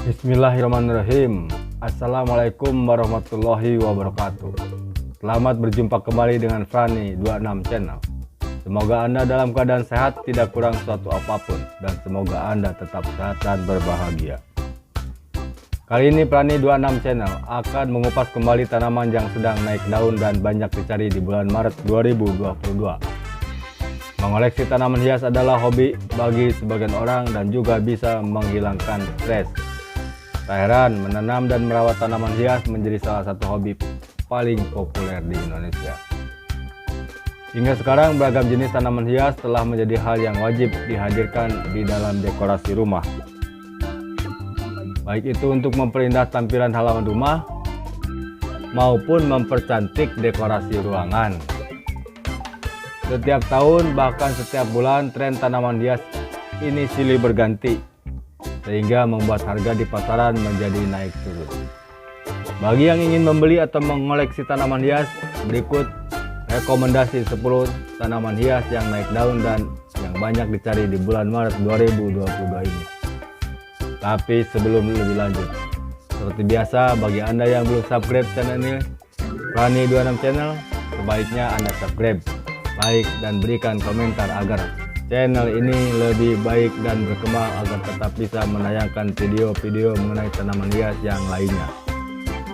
Bismillahirrahmanirrahim. Assalamualaikum warahmatullahi wabarakatuh. Selamat berjumpa kembali dengan Frani 26 Channel. Semoga Anda dalam keadaan sehat, tidak kurang suatu apapun, dan semoga Anda tetap sehat dan berbahagia. Kali ini Frani 26 Channel akan mengupas kembali tanaman yang sedang naik daun dan banyak dicari di bulan Maret 2022. Mengoleksi tanaman hias adalah hobi bagi sebagian orang dan juga bisa menghilangkan stres. Tak heran, menanam dan merawat tanaman hias menjadi salah satu hobi paling populer di Indonesia. Hingga sekarang beragam jenis tanaman hias telah menjadi hal yang wajib dihadirkan di dalam dekorasi rumah. Baik itu untuk memperindah tampilan halaman rumah maupun mempercantik dekorasi ruangan. Setiap tahun bahkan setiap bulan tren tanaman hias ini silih berganti, sehingga membuat harga di pasaran menjadi naik turun. Bagi yang ingin membeli atau mengoleksi tanaman hias, berikut rekomendasi 10 tanaman hias yang naik daun dan yang banyak dicari di bulan Maret 2022 ini. Tapi sebelum lebih lanjut, seperti biasa bagi Anda yang belum subscribe channel ini, Frani 26 Channel, sebaiknya Anda subscribe, like, dan berikan komentar agar channel ini lebih baik dan berkembang agar tetap bisa menayangkan video-video mengenai tanaman hias yang lainnya.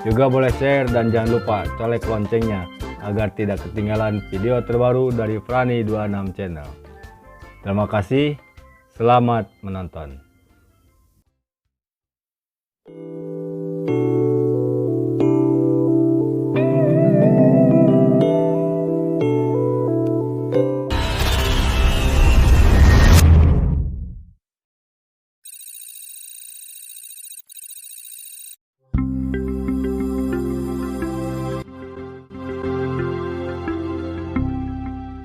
Juga boleh share dan jangan lupa colek loncengnya agar tidak ketinggalan video terbaru dari Frani 26 Channel. Terima kasih, selamat menonton.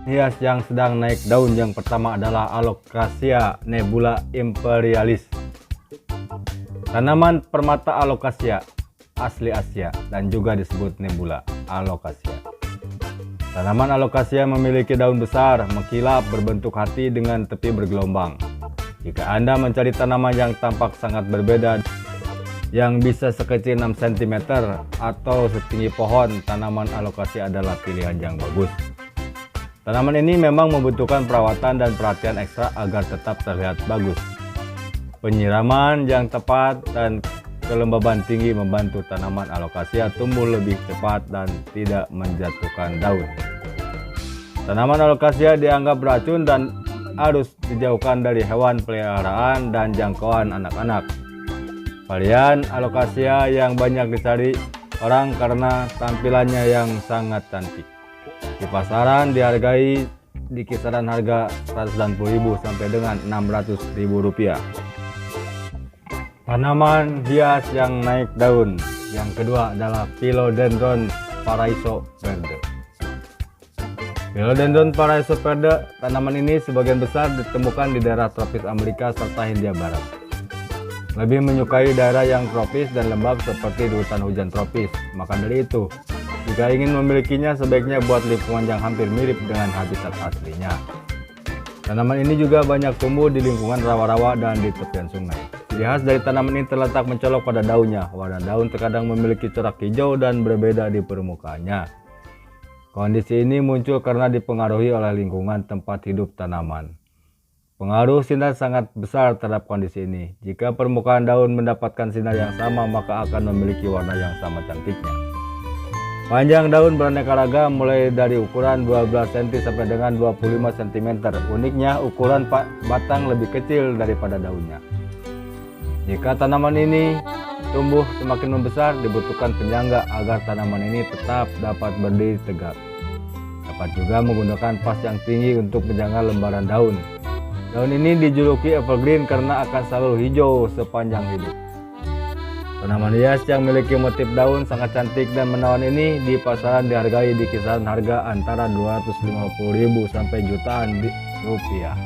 Hias yang sedang naik daun yang pertama adalah Alocasia nebula imperialis. Tanaman permata Alocasia asli Asia dan juga disebut nebula Alocasia. Tanaman Alocasia memiliki daun besar, mengkilap, berbentuk hati dengan tepi bergelombang. Jika Anda mencari tanaman yang tampak sangat berbeda, yang bisa sekecil 6 cm atau setinggi pohon, tanaman Alocasia adalah pilihan yang bagus. Tanaman ini memang membutuhkan perawatan dan perhatian ekstra agar tetap terlihat bagus. Penyiraman yang tepat dan kelembaban tinggi membantu tanaman Alocasia tumbuh lebih cepat dan tidak menjatuhkan daun. Tanaman Alocasia dianggap beracun dan harus dijauhkan dari hewan peliharaan dan jangkauan anak-anak. Varian Alocasia yang banyak dicari orang karena tampilannya yang sangat cantik. Di pasaran dihargai di kisaran harga Rp190.000 sampai dengan Rp600.000. Tanaman hias yang naik daun yang kedua adalah Philodendron Paraiso Verde. Philodendron Paraiso Verde, tanaman ini sebagian besar ditemukan di daerah tropis Amerika serta Hindia Barat. Lebih menyukai daerah yang tropis dan lembab seperti di hutan hujan tropis. Maka dari itu, jika ingin memilikinya, sebaiknya buat lingkungan yang hampir mirip dengan habitat aslinya. Tanaman ini juga banyak tumbuh di lingkungan rawa-rawa dan di tepian sungai. Ciri khas dari tanaman ini terletak mencolok pada daunnya. Warna daun terkadang memiliki corak hijau dan berbeda di permukaannya. Kondisi ini muncul karena dipengaruhi oleh lingkungan tempat hidup tanaman. Pengaruh sinar sangat besar terhadap kondisi ini. Jika permukaan daun mendapatkan sinar yang sama, maka akan memiliki warna yang sama cantiknya. Panjang daun beraneka ragam mulai dari ukuran 12 cm sampai dengan 25 cm. Uniknya ukuran batang lebih kecil daripada daunnya. Jika tanaman ini tumbuh semakin membesar, dibutuhkan penyangga agar tanaman ini tetap dapat berdiri tegak. Dapat juga menggunakan vas yang tinggi untuk menjaga lembaran daun. Daun ini dijuluki evergreen karena akan selalu hijau sepanjang hidup. Tanaman hias yang memiliki motif daun sangat cantik dan menawan ini di pasaran dihargai di kisaran harga antara Rp250.000 sampai jutaan rupiah.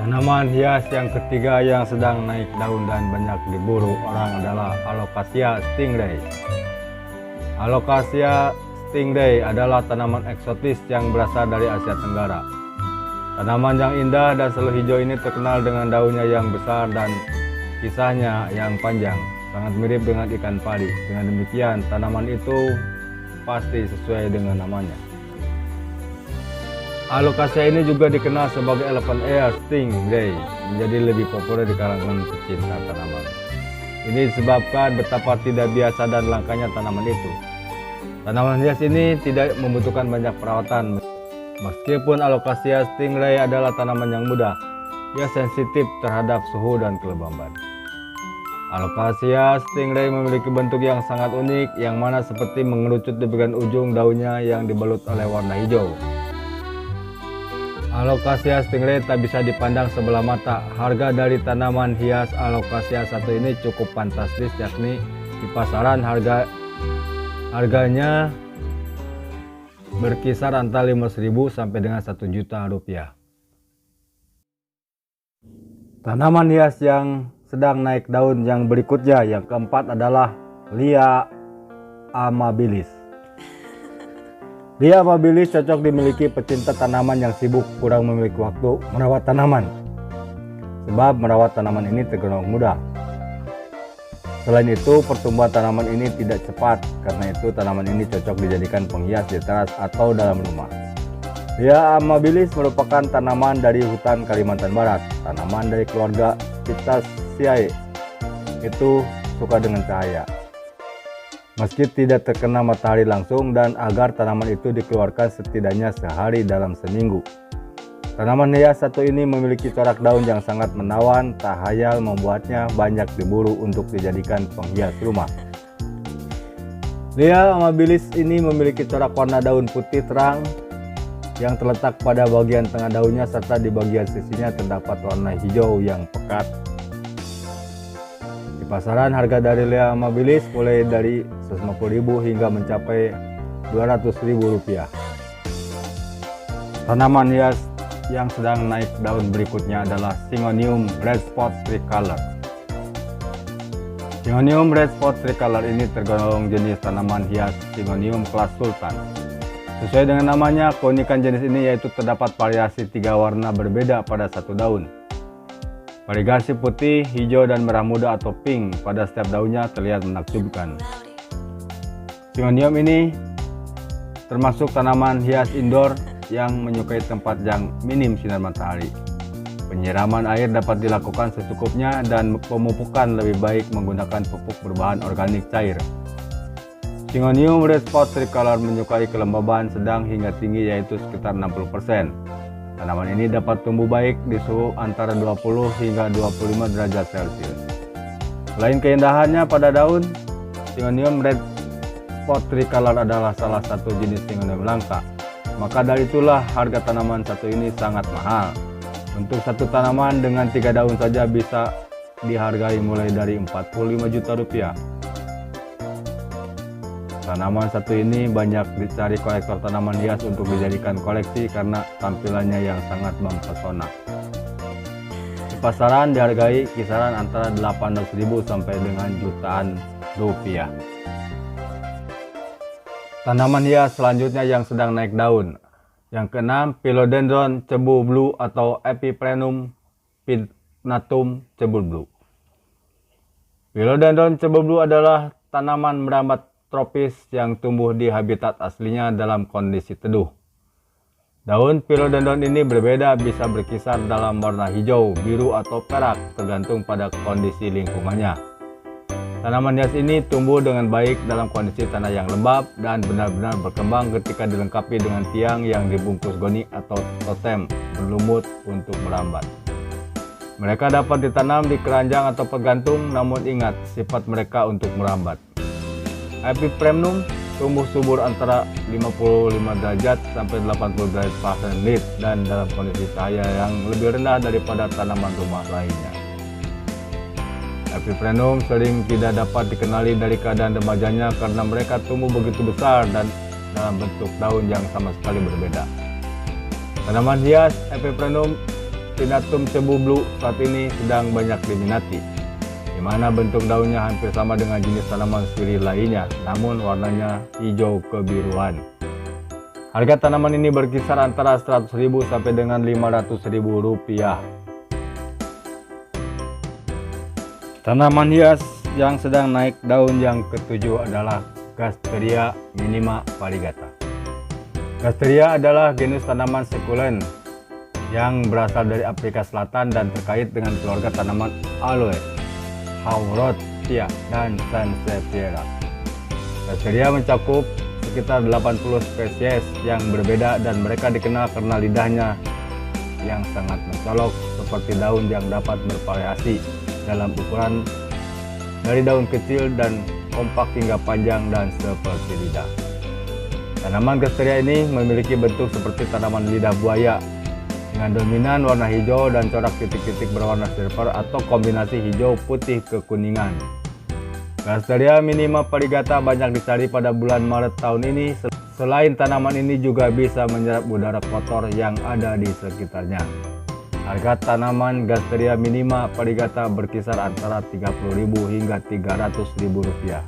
Tanaman hias yang ketiga yang sedang naik daun dan banyak diburu orang adalah Alocasia stingray. Alocasia stingray adalah tanaman eksotis yang berasal dari Asia Tenggara. Tanaman yang indah dan selalu hijau ini terkenal dengan daunnya yang besar dan kisahnya yang panjang, sangat mirip dengan ikan pari. Dengan demikian, tanaman itu pasti sesuai dengan namanya. Alocasia ini juga dikenal sebagai elephant ear stingray, menjadi lebih populer di kalangan pecinta tanaman. Ini disebabkan betapa tidak biasa dan langkanya tanaman itu. Tanaman hias ini tidak membutuhkan banyak perawatan. Meskipun Alocasia stingray adalah tanaman yang muda, ia sensitif terhadap suhu dan kelembaban. Alocasia stingray memiliki bentuk yang sangat unik, yang mana seperti mengerucut di bagian ujung daunnya yang dibalut oleh warna hijau. Alocasia stingray tak bisa dipandang sebelah mata. Harga dari tanaman hias Alocasia satu ini cukup fantastis, yakni di pasaran harganya berkisar antara 5.000 sampai dengan 1 juta rupiah. Tanaman hias yang sedang naik daun yang berikutnya, yang keempat adalah Lea amabilis. Lea amabilis cocok dimiliki pecinta tanaman yang sibuk kurang memiliki waktu merawat tanaman, sebab merawat tanaman ini tergolong mudah. Selain itu, pertumbuhan tanaman ini tidak cepat, karena itu tanaman ini cocok dijadikan penghias di teras atau dalam rumah. Lea amabilis merupakan tanaman dari hutan Kalimantan Barat. Tanaman dari keluarga Pitaceae itu suka dengan cahaya, meski tidak terkena matahari langsung, dan agar tanaman itu dikeluarkan setidaknya sehari dalam seminggu. Tanaman hias satu ini memiliki corak daun yang sangat menawan, tak hayal membuatnya banyak diburu untuk dijadikan penghias rumah. Lea amabilis ini memiliki corak warna daun putih terang yang terletak pada bagian tengah daunnya, serta di bagian sisinya terdapat warna hijau yang pekat. Di pasaran, harga dari Lea amabilis mulai dari 150.000 hingga mencapai 200.000 rupiah. Tanaman hias yang sedang naik daun berikutnya adalah Syngonium red spot tricolor. Syngonium red spot tricolor ini tergolong jenis tanaman hias Syngonium kelas sultan. Sesuai dengan namanya, keunikan jenis ini yaitu terdapat variasi 3 warna berbeda pada satu daun. Variasi putih, hijau, dan merah muda atau pink pada setiap daunnya terlihat menakjubkan. Syngonium ini termasuk tanaman hias indoor yang menyukai tempat yang minim sinar matahari. Penyiraman air dapat dilakukan secukupnya, dan pemupukan lebih baik menggunakan pupuk berbahan organik cair. Syngonium red spot tricolor menyukai kelembaban sedang hingga tinggi, yaitu sekitar 60%. Tanaman ini dapat tumbuh baik di suhu antara 20 hingga 25 derajat Celcius. Selain keindahannya pada daun, Syngonium red spot tricolor adalah salah satu jenis Syngonium langka. Maka dari itulah harga tanaman satu ini sangat mahal. Untuk satu tanaman dengan 3 daun saja bisa dihargai mulai dari 45 juta rupiah. Tanaman satu ini banyak dicari kolektor tanaman hias untuk dijadikan koleksi karena tampilannya yang sangat mempesona. Di pasaran dihargai kisaran antara 800.000 sampai dengan jutaan rupiah. Tanaman hias selanjutnya yang sedang naik daun. Yang keenam, Philodendron cebu blue atau Epiprenum pinnatum cebu blue. Philodendron cebu blue adalah tanaman merambat tropis yang tumbuh di habitat aslinya dalam kondisi teduh. Daun Philodendron ini berbeda, bisa berkisar dalam warna hijau, biru, atau perak tergantung pada kondisi lingkungannya. Tanaman hias ini tumbuh dengan baik dalam kondisi tanah yang lembab dan benar-benar berkembang ketika dilengkapi dengan tiang yang dibungkus goni atau totem berlumut untuk merambat. Mereka dapat ditanam di keranjang atau pegantung, namun ingat sifat mereka untuk merambat. Epiprenum tumbuh subur antara 55 derajat sampai 80 derajat Fahrenheit dan dalam kondisi cahaya yang lebih rendah daripada tanaman rumah lainnya. Epiprenum sering tidak dapat dikenali dari keadaan remajanya karena mereka tumbuh begitu besar dan dalam bentuk daun yang sama sekali berbeda. Tanaman hias Epiprenum pinnatum cebu blue saat ini sedang banyak diminati, di mana bentuk daunnya hampir sama dengan jenis tanaman sirih lainnya, namun warnanya hijau kebiruan. Harga tanaman ini berkisar antara 100.000 sampai dengan 500.000 rupiah. Tanaman hias yang sedang naik daun yang ketujuh adalah Gasteria minima variegata. Gasteria adalah genus tanaman sekulen yang berasal dari Afrika Selatan dan terkait dengan keluarga tanaman aloe, haurotia, dan sansevieria. Gasteria mencakup sekitar 80 spesies yang berbeda dan mereka dikenal karena lidahnya yang sangat mencolok seperti daun yang dapat bervariasi dalam ukuran dari daun kecil dan kompak hingga panjang dan seperti lidah. Tanaman Gasteria ini memiliki bentuk seperti tanaman lidah buaya dengan dominan warna hijau dan corak titik-titik berwarna silver atau kombinasi hijau putih kekuningan. Gasteria minima variegata banyak dicari pada bulan Maret tahun ini. Selain tanaman ini juga bisa menyerap udara kotor yang ada di sekitarnya. Harga tanaman Gasteria minima variegata berkisar antara 30.000 hingga 300.000 rupiah.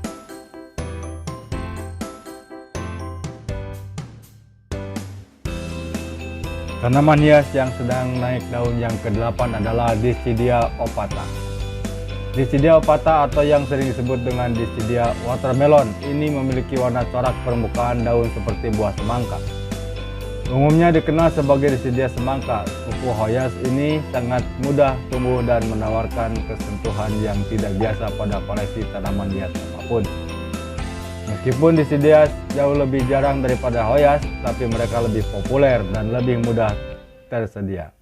Tanaman hias yang sedang naik daun yang ke-8 adalah Dischidia opata. Dischidia opata atau yang sering disebut dengan Dischidia watermelon ini memiliki warna corak permukaan daun seperti buah semangka. Umumnya dikenal sebagai Dischidia semangka, suku Hoyas ini sangat mudah tumbuh dan menawarkan kesentuhan yang tidak biasa pada koleksi tanaman hias apapun. Meskipun Dischidia jauh lebih jarang daripada Hoyas, tapi mereka lebih populer dan lebih mudah tersedia.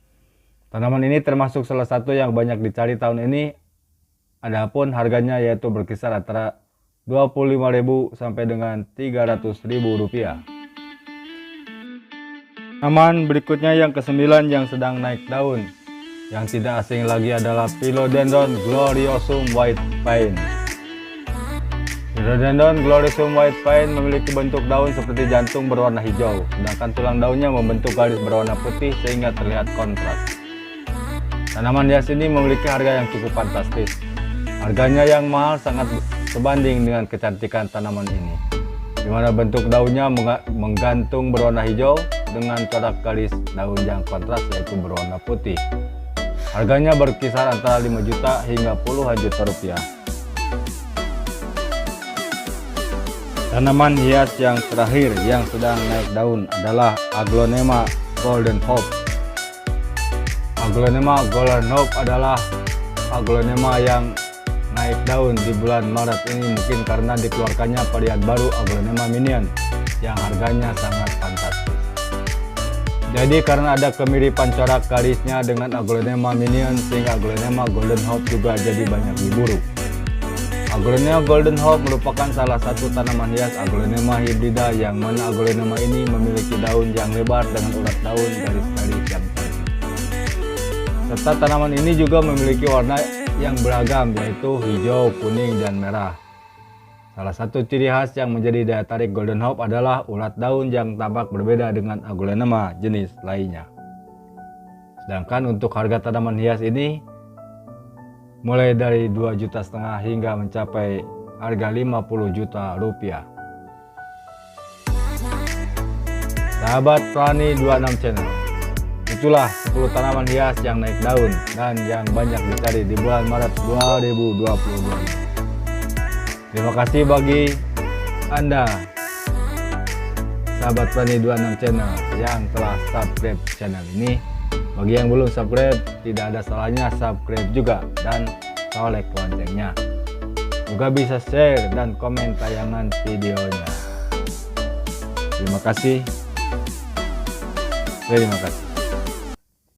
Tanaman ini termasuk salah satu yang banyak dicari tahun ini. Adapun harganya yaitu berkisar antara 25.000 sampai dengan 300.000 rupiah. Tanaman berikutnya yang ke-9 yang sedang naik daun, yang tidak asing lagi adalah Philodendron gloriosum white pine. Philodendron gloriosum white pine memiliki bentuk daun seperti jantung berwarna hijau, sedangkan tulang daunnya membentuk garis berwarna putih sehingga terlihat kontras. Tanaman hias ini memiliki harga yang cukup fantastis. Harganya yang mahal sangat sebanding dengan kecantikan tanaman ini, di mana bentuk daunnya menggantung berwarna hijau dengan corak garis daun yang kontras yaitu berwarna putih. Harganya berkisar antara 5 juta hingga puluhan juta rupiah. Tanaman hias yang terakhir yang sedang naik daun adalah Aglonema golden hope. Aglonema golden hope adalah aglonema yang naik daun di bulan Maret ini mungkin karena dikeluarkannya varian baru Aglonema minion yang harganya sangat fantastis. Jadi karena ada kemiripan corak garisnya dengan Aglonema minion sehingga Aglonema golden hope juga jadi banyak diburu. Aglonema golden hope merupakan salah satu tanaman hias Aglonema hibrida yang mana Aglonema ini memiliki daun yang lebar dengan urat daun garis-garis yang cantik. Serta tanaman ini juga memiliki warna yang beragam yaitu hijau, kuning, dan merah. Salah satu ciri khas yang menjadi daya tarik golden hope adalah urat daun yang tampak berbeda dengan Aglonema jenis lainnya. Sedangkan untuk harga tanaman hias ini mulai dari 2,5 juta hingga mencapai harga 50 juta rupiah. Sahabat Prani 26 Channel, itulah 10 tanaman hias yang naik daun dan yang banyak dicari di bulan Maret 2022. Terima kasih bagi Anda sahabat Prani 26 Channel yang telah subscribe channel ini. Bagi yang belum subscribe, tidak ada salahnya subscribe juga dan colek loncengnya. Juga bisa share dan komen tayangan videonya. Terima kasih.